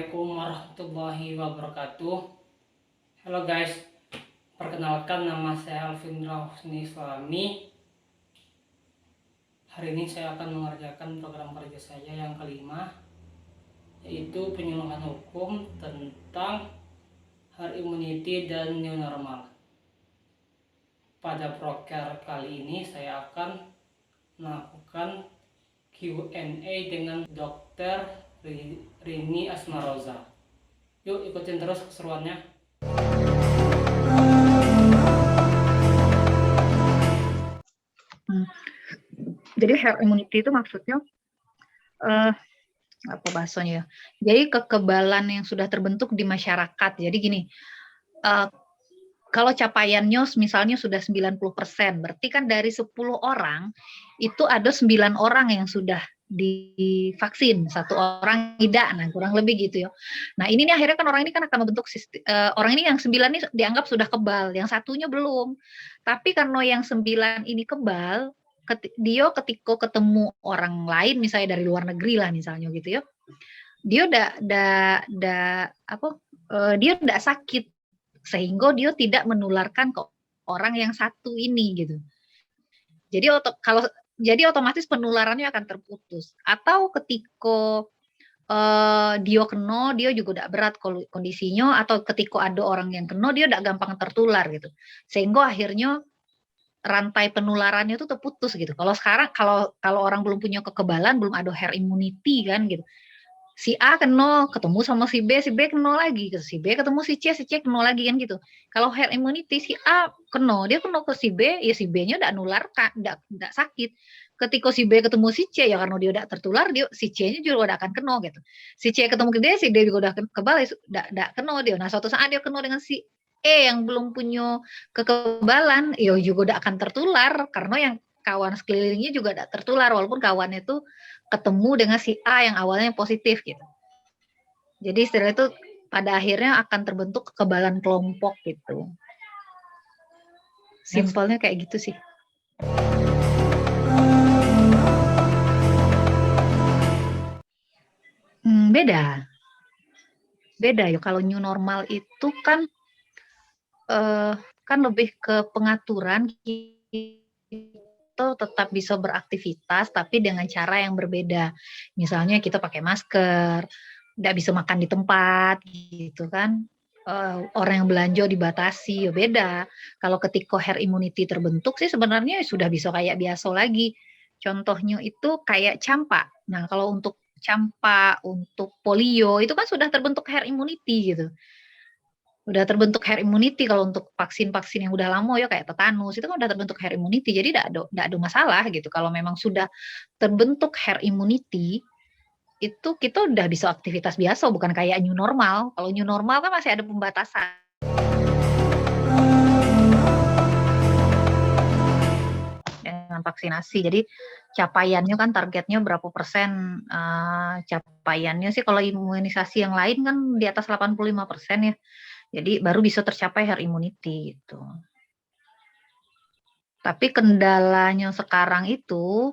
Assalamualaikum warahmatullahi wabarakatuh. Halo guys, perkenalkan nama saya Alvin Rahusni Islami. Hari ini saya akan mengerjakan program kerja saya yang kelima, yaitu penyuluhan hukum tentang herd immunity dan new normal. Pada proker kali ini saya akan melakukan Q&A dengan Dr. Rini Asmaroza. Yuk ikutin terus keseruannya. Jadi herd immunity itu maksudnya apa bahasanya ya? Jadi kekebalan yang sudah terbentuk di masyarakat. Jadi gini, kalau capaiannya misalnya sudah 90%, berarti kan dari 10 orang itu ada 9 orang yang sudah divaksin, 1 orang tidak. Nah, kurang lebih gitu ya. Nah, ini nih akhirnya kan orang ini kan akan membentuk sistem, orang ini yang 9 ini dianggap sudah kebal, yang satunya belum. Tapi karena yang 9 ini kebal, dia ketika ketemu orang lain misalnya dari luar negeri lah misalnya gitu ya, dia dia tidak sakit sehingga dia tidak menularkan ke orang yang satu ini gitu. Jadi otomatis penularannya akan terputus. Atau ketika dia kena, dia juga tidak berat kondisinya, atau ketika ada orang yang kena, dia tidak gampang tertular gitu. Sehingga akhirnya rantai penularannya itu terputus gitu. Kalau sekarang kalau orang belum punya kekebalan, belum ada herd immunity kan gitu. Si A kena, ketemu sama si B kena lagi, si B ketemu si C kena lagi kan gitu. Kalau herd immunity, si A kena, dia kena ke si B, ya si B-nya tidak nular, tidak sakit. Ketika si B ketemu si C, ya karena dia tidak tertular, si C-nya juga udah akan kena gitu. Si C ketemu ke D, si D juga udah kebal, tidak kena dia. Nah, suatu saat dia kena dengan si E yang belum punya kekebalan, ya juga udah akan tertular, karena yang kawan sekelilingnya juga tidak tertular, walaupun kawannya itu ketemu dengan si A yang awalnya positif gitu. Jadi istilah itu pada akhirnya akan terbentuk kekebalan kelompok gitu. Simpelnya kayak gitu sih. Beda ya. Kalau new normal itu kan lebih ke pengaturan, kita tetap bisa beraktivitas tapi dengan cara yang berbeda. Misalnya kita pakai masker, tidak bisa makan di tempat gitu kan. Orang yang belanja dibatasi, ya beda. Kalau ketika herd immunity terbentuk sih sebenarnya sudah bisa kayak biasa lagi. Contohnya itu kayak campak. Nah, kalau untuk campak, untuk polio itu kan sudah terbentuk herd immunity gitu. Udah terbentuk herd immunity. Kalau untuk vaksin-vaksin yang udah lama ya kayak tetanus itu kan udah terbentuk herd immunity, jadi tidak ada masalah gitu. Kalau memang sudah terbentuk herd immunity itu kita udah bisa aktivitas biasa, bukan kayak new normal. Kalau new normal kan masih ada pembatasan dengan vaksinasi. Jadi capaiannya kan targetnya berapa persen, capaiannya sih kalau imunisasi yang lain kan di atas 85% ya. Jadi baru bisa tercapai herd immunity gitu. Tapi kendalanya sekarang itu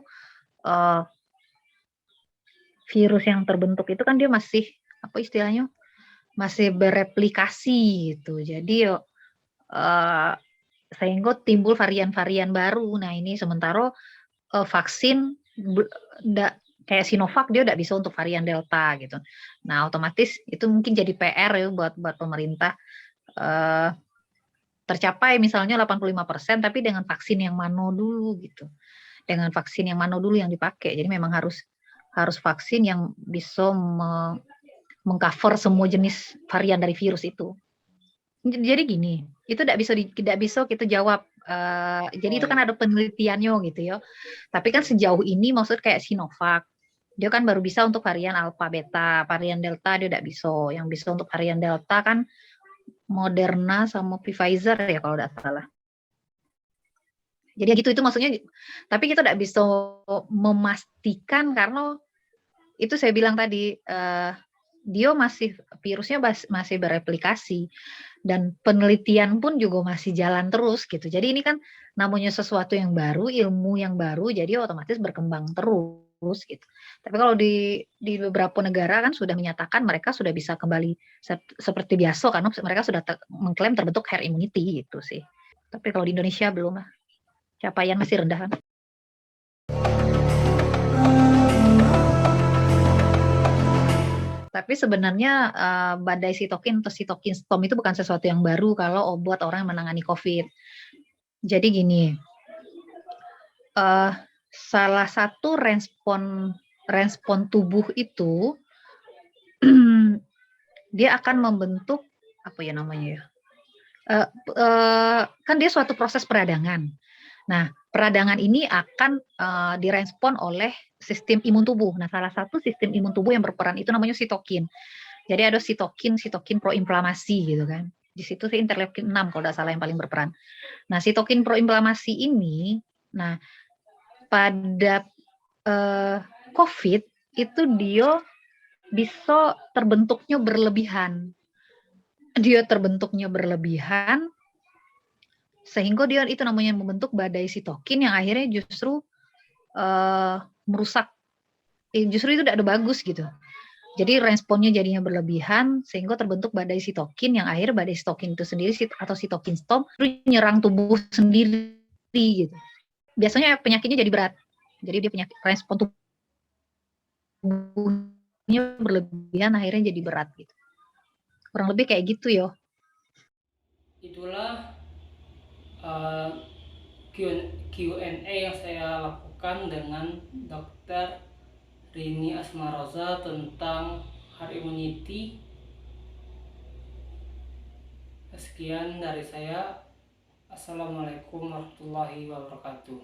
virus yang terbentuk itu kan dia masih apa istilahnya? Masih bereplikasi gitu. Jadi sehingga timbul varian-varian baru. Nah, ini sementara vaksin kayak Sinovac dia tidak bisa untuk varian Delta gitu. Nah, otomatis itu mungkin jadi PR ya buat pemerintah, tercapai misalnya 85% tapi dengan vaksin yang mana dulu gitu. Dengan vaksin yang mana dulu yang dipakai. Jadi memang harus vaksin yang bisa mengcover semua jenis varian dari virus itu. Jadi gini, itu tidak bisa kita jawab. Jadi itu kan ada penelitiannya gitu ya. Tapi kan sejauh ini maksud kayak Sinovac, dia kan baru bisa untuk varian alpha beta, varian delta dia tidak bisa. Yang bisa untuk varian delta kan Moderna sama Pfizer ya kalau tidak salah. Jadi gitu itu maksudnya. Tapi kita tidak bisa memastikan karena itu saya bilang tadi dia virusnya masih bereplikasi dan penelitian pun juga masih jalan terus gitu. Jadi ini kan namanya sesuatu yang baru, ilmu yang baru, jadi otomatis berkembang terus. terus gitu. Tapi kalau di beberapa negara kan sudah menyatakan mereka sudah bisa kembali seperti biasa karena mereka sudah mengklaim terbentuk herd immunity gitu sih. Tapi kalau di Indonesia belum lah. Capaian masih rendah kan. Tapi sebenarnya badai sitokin atau sitokin storm itu bukan sesuatu yang baru kalau buat orang yang menangani COVID. Jadi gini, salah satu respon tubuh itu dia akan membentuk apa ya namanya ya? Kan dia suatu proses peradangan. Nah, peradangan ini akan direspon oleh sistem imun tubuh. Nah, salah satu sistem imun tubuh yang berperan itu namanya sitokin. Jadi ada sitokin proinflamasi gitu kan. Di situ sih interleukin 6 kalau tidak salah yang paling berperan. Nah, sitokin proinflamasi ini, nah pada COVID itu dia bisa terbentuknya berlebihan. Dia terbentuknya berlebihan sehingga dia itu namanya membentuk badai sitokin yang akhirnya justru merusak. Justru itu tidak ada bagus gitu. Jadi responnya jadinya berlebihan sehingga terbentuk badai sitokin yang akhirnya badai sitokin itu sendiri atau sitokin storm itu nyerang tubuh sendiri gitu. Biasanya penyakitnya jadi berat. Jadi dia penyakit respon tubuhnya berlebihan akhirnya jadi berat gitu. Kurang lebih kayak gitu yo. Itulah Q&A yang saya lakukan dengan Dr. Rini Asmaroza tentang herd immunity. Sekian dari saya. Assalamualaikum warahmatullahi wabarakatuh.